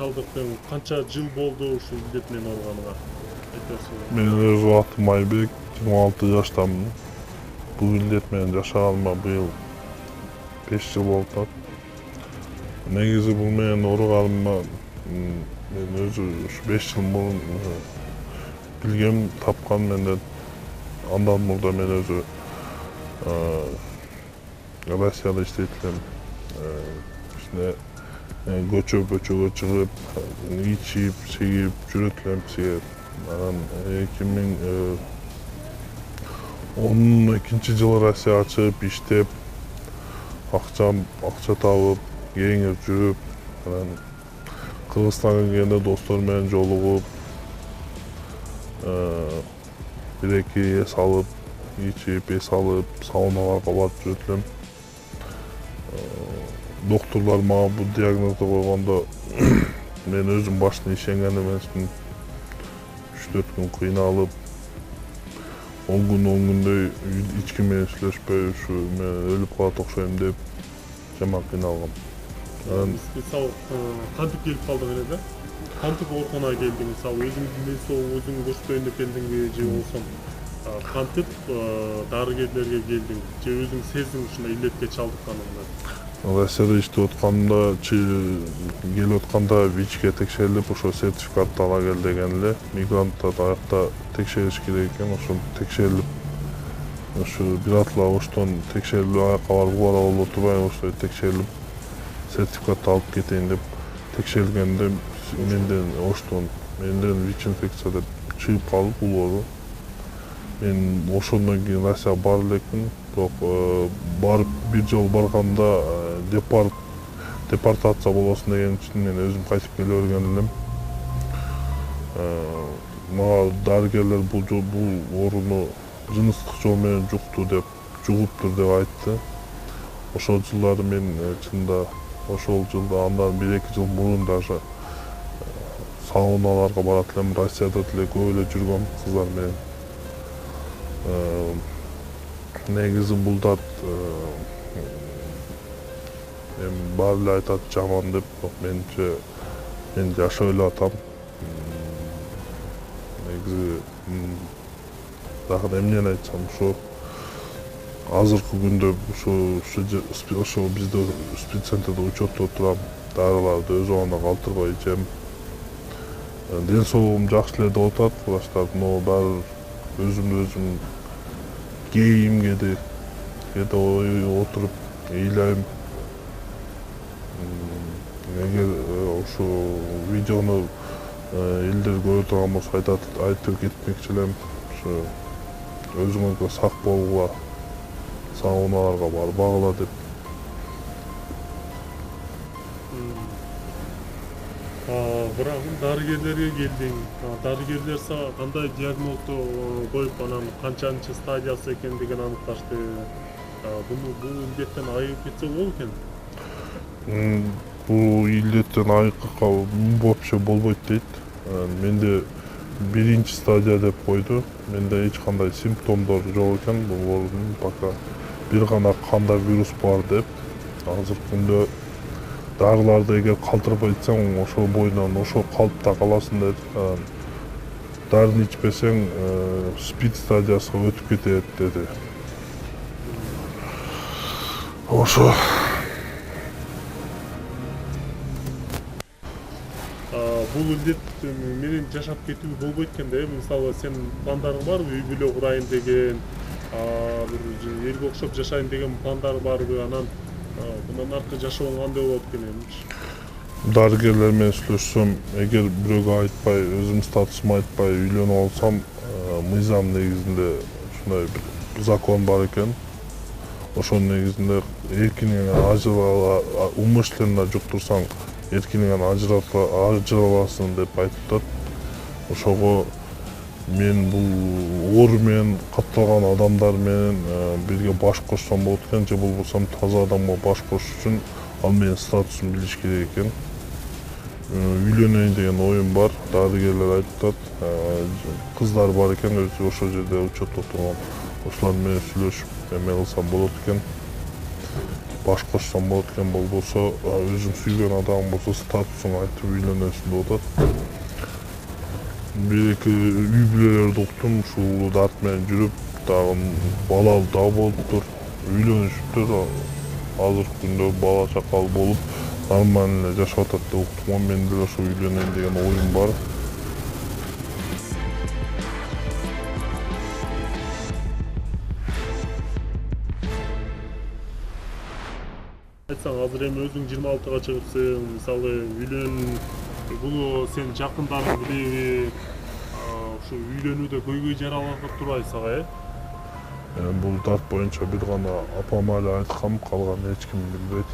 чалдыктың канча жыл болду ушул илдет менен ооруганыңа айтасың? Мен өзүм атым Айбек, 26 жаштамын. Бул илдет менен жашаганыма быйыл 5 жыл болуп атат. Негизи бул менен ооруганыма мен өзү ушу 5 жыл мурун билгем, тапкан менден. Андан мурда мен өзү Россияда иштейт элем. Көчөгө чыгып, ичип, сегип жүрөт элем бизге. Анан 2012-жылы Россияга чыгып иштеп, акча табып, кеңип жүрүп, анан Кыргызстанга келгенде достор менен жолугуп, бир-эки эс алып, ичип, эс алып, сауналарга барып жүрөт элем. Доктурлар мага бул диагнозду койгондо мен өзүм башына ишенген эмесмин. 3-4 күн кыйналып, 10 күндөй эч ким менен сүйлөшпөй, ушу мен өлүп калат окшойм деп жаман кыйналгам. Мисалы кантип келип калдың эле да? Кантип ооруканага келдиң? Мисалы өзүң көрсөтөйүн деп келдиңби же болбосо кантип дарыгерлерге келдиң? Же өзүң сездиң ушундай илдетке чалдыкканыңды? Россияда иштеп атканда, келип атканда ВИЧке текшерилип, ошо сертификатты ала кел деген эле. Мигранттарды аякта текшериш керек экен, ошо текшерилип, ушу биротла оштон текшерилип, аякка барып убара боло турбай, ошо текшерилип, сертификатты алып кетейин деп текшерилгенде менден ВИЧ инфекция деп чыгып калып улоору. Мен ошондон кийин Россияга бара элекмин, бирок барып бир жолу барганда депортация болосун деген үчүн мен өзүм кайтып келе берген элем. Мага дарыгерлер бул ооруну жыныстык жол менен жугуптур деп айтты. Ошол жылдары мен чынында андан 1-2 жыл мурун даже сауналарга барат элем, Россияда деле көп эле жүргөм кыздар менен. Негизи бул зат баары эле айтат жаман деп, бирок менимче мен жашап эле атам. Негизи дагы эмнени айтсам, ошо азыркы күндө ошо бизде спид центрде учетто турам, дарыларды өз убагында калтырбай ичем. Ден соолугум жакшы эле деп атат врачтар, но баары өзүм кейим кээде отуруп ыйлайм. Эгер ушу видеону элдер көрө турган болсо айтып кетмекчи элем, ушу өзүңөргө сак болгула, сауналарга барбагыла деп. Бирок дарыгерлерге келдиң. Дарыгерлер сага кандай диагнозду коюп, анан канчанчы стадиясы экендигин аныкташты? Бул илдеттен айыгып кетсе болот экен? Бул илдеттен айыгыкка вообще болбойт дейт. Менде 1-чи стадия деп койду. Менде эч кандай симптомдор жок экен. Бул пока бир гана канда вирус бар деп. Азыркы күндө дарыларды эгер калтырбай ичсең, ошол бойунан ошол калыпта каласың деп. Дарыны ичпесең, спид стадиясына өтүп кетет деди. Ошо. Бул илдет менен жашап кетүү болбойт экен да. Мисалы сен пландарың барбы, үй бүлө курайын деген, бир элге окшоп жашайын деген пландар барбы? Анан мындан аркы жашооң кандай болот экен эмиш? Дарыгерлер менен сүйлөшсөм, эгер бирөөгө айтпай, өзүмдүн статусумду айтпай үйлөнүп алсам, мыйзам негизинде ушундай бир закон бар экен. Ошонун негизинде эркинген умышленно жуктурсаң, эркинген ажыраласың деп айтып атат. Ошого мен бул оору менен катталган адамдар менен бирге баш кошсом болот экен, же болбосо таза адамга баш кошуш үчүн ал менин статусумду билиш керек экен. Үйлөнөйүн деген оюм бар. Дарыгерлер айтып атат, кыздар бар экен, өзү ошол жерде учетто турган. Ошолар менен сүйлөшүп эме кылсам болот экен. баш кошсом болот экен, болбосо өзүң сүйгөн адамың болсо статусуңду айтып үйлөнөсүң деп атат. Бир эки үй бүлөлөрдү уктум, ушул дарт менен жүрүп дагы балалуу да болуптур, үйлөнүшүптүр. Азыркы күндө бала чакалуу болуп нормально эле жашап атат деп уктум. Мен деле ошо үйлөнөйүн деген оюм бар. Айтсаң, азыр эми өзүң 26-га чыгыпсың, мисалы бул сен жакындарың билеби? Ушу үйлөнүүдө көйгөй жаралып турбайбы сага, Бул дарт боюнча бир гана апама эле айткам, калган эч ким билбейт.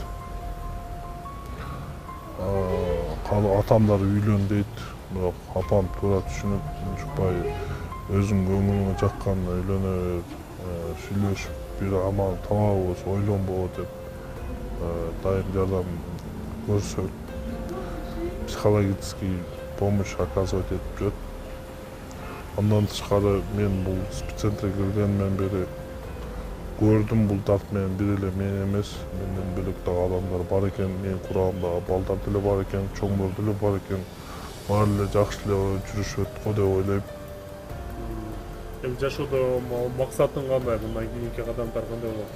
Атамдар үйлөн дейт, бирок апам туура түшүнүп, ушпай өзүң көңүлүңө жаккан үйлөнө бер, сүйлөшүп бир амал табабыз, ойлонбо деп дайым жардам көрсөт, психологический помощь оказывать этип жүрөт. Андан тышкары мен бул спеццентрге киргенден бери көрдүм, бул дарт менен бир эле мен эмес, менден бөлөк дагы адамдар бар экен, менин курамдагы балдар деле бар экен, чоңдор деле бар экен. Баары эле жакшы эле жүрүшөт го деп ойлойм. Эми жашоодо максатың кандай? Мындан кийинки кадамдар кандай болот?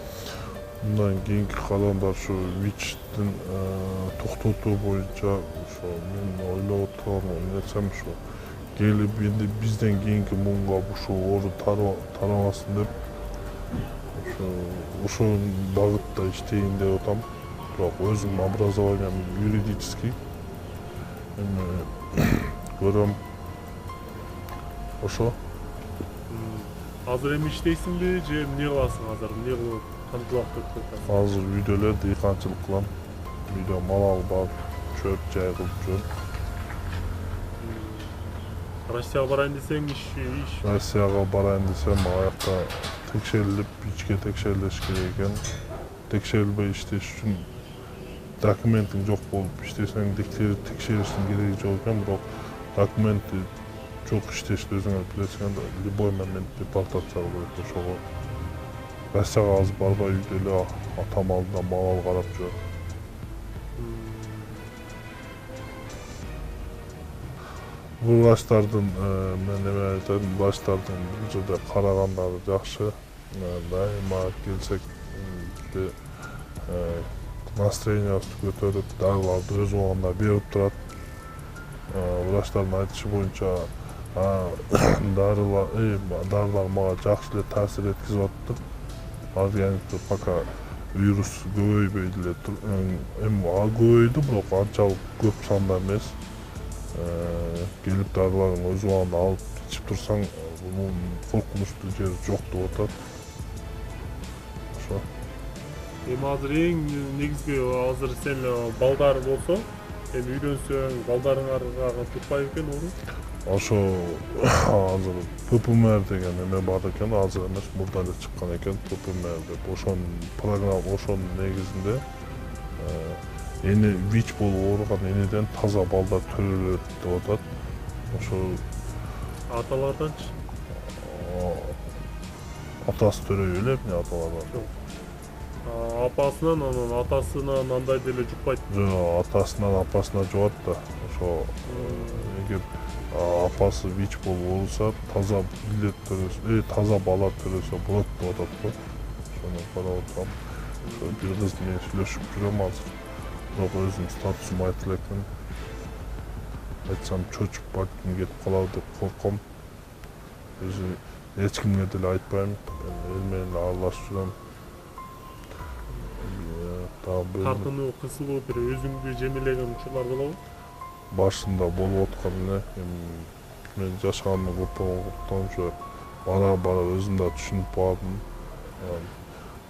Мындан кийинки кадамдар ушу ВИЧтин токтотуу боюнча ошо мен ойлоп отурган нерсем ушу келип энди бизден кийинки муунга ушул оору тарамасын деп ошол багытта иштейин деп атам. Бирок өзүм образованием юридический. Эми көрөм. Ошо. Азыр эми иштейсиңби же эмне кыласың азыр? Эмне кылып кантип убакыт өткөрөсүң? Азыр үйдө эле дыйканчылык кылам. Үйдө мал бак, чөп жай кылып жүрөм. Россияга барайын десең иш. Россияга барайын десем аякта текшерилип, ичке текшерилиш керек экен. Текшерилбей иштеш үчүн документиң жок болуп иштесең текшериштин кереги жок экен, бирок документи жок иштешти өзүңөр билесиң, любой момент депортация болот. Ошого Россияга азыр барбай үйдө эле атам алдында мал карап жүрөм. Бул баштардын мен эме айтайын, баштардын бул жерде карагандары жакшы. Дайыма келсек настроениясы көтөрүп, дарыларды өз убагында берип турат. Врачтардын айтышы боюнча дарылар мага жакшы эле таасир эткизип атты. Организмде пока вирус көбөйбөй эле эми көбөйдү, бирок анчалык көп санда эмес. Келип дарыларын өз убагында алып ичип турсаң, бунун коркунучтуу жери жок деп атат. Ошо. Эми азыр эң негизги азыр сен балдар болсо, эми үйлөнсөң, балдарыңарга турпайбы экен оору? Ошо азыр ППМР деген эме бар экен, азыр эмес, мурда эле чыккан экен ППМР деп. Ошонун программа, ошонун негизинде эне ВИЧ болуп ооруган энеден таза балдар төрөлөт деп атат. Ошо Аталарданчы? Атасы төрөйбү эле, эмне аталардан? Жок. Апасынан, анан атасынан андай деле жукпайт. Жок, атасынан апасына жугат да. Ошо эгер апасы ВИЧ болуп ооруса, таза билет төрөсө, таза бала төрөсө болот деп атат го. Ошону карап отурам. Бир кыз менен сүйлөшүп жүрөм азыр. Бирок өзүм статусумду айта элекмин. Айтсам чочуп балким кетип калабы деп корком. Өзү эч кимге деле айтпайм. Эл менен аралашып жүрөм. Тартынуу, кысылуу, бир өзүңдү жемелеген учурлар болобу? Башында болуп аткан эле. Мен жашаганыма көпөңчө бара өзүм да түшүнүп бардым.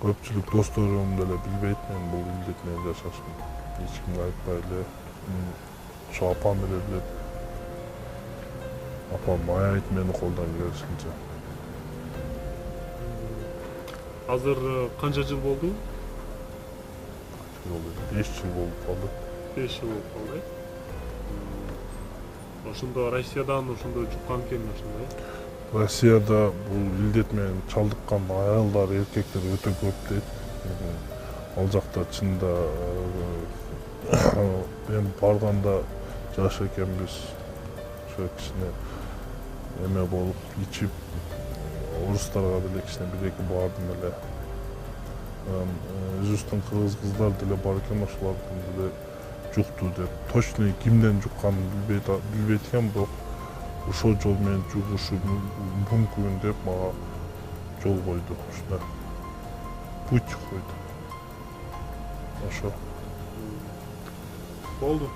Көпчүлүк досторум деле билбейт мен бул илдет менен жашашымды. Эч кимге айтпай эле. Ошо апам эле билет. Апам аяйт мени колдон келишинче. Азыр канча жыл болду? 5 жыл болуп калды. 5 жыл болуп калды. Ошондо Россиядан ошондо жуккан экен ошондой. Россияда бул илдет менен чалдыккан аялдар, эркектер өтө көп дейт. ал жакта чынында мен барганда жаш экенбиз, ошо кичине эме болуп ичип орустарга деле кичине бир эки бардым эле. Жүздүн кыргыз кыздар деле бар экен, ошолордун деле жукту деп. Точно кимден жукканын билбейт экен, бирок ошол жол менен жугушу мүмкүн деп мага жол койду. Ушундай путь койду. Ошо. Болду.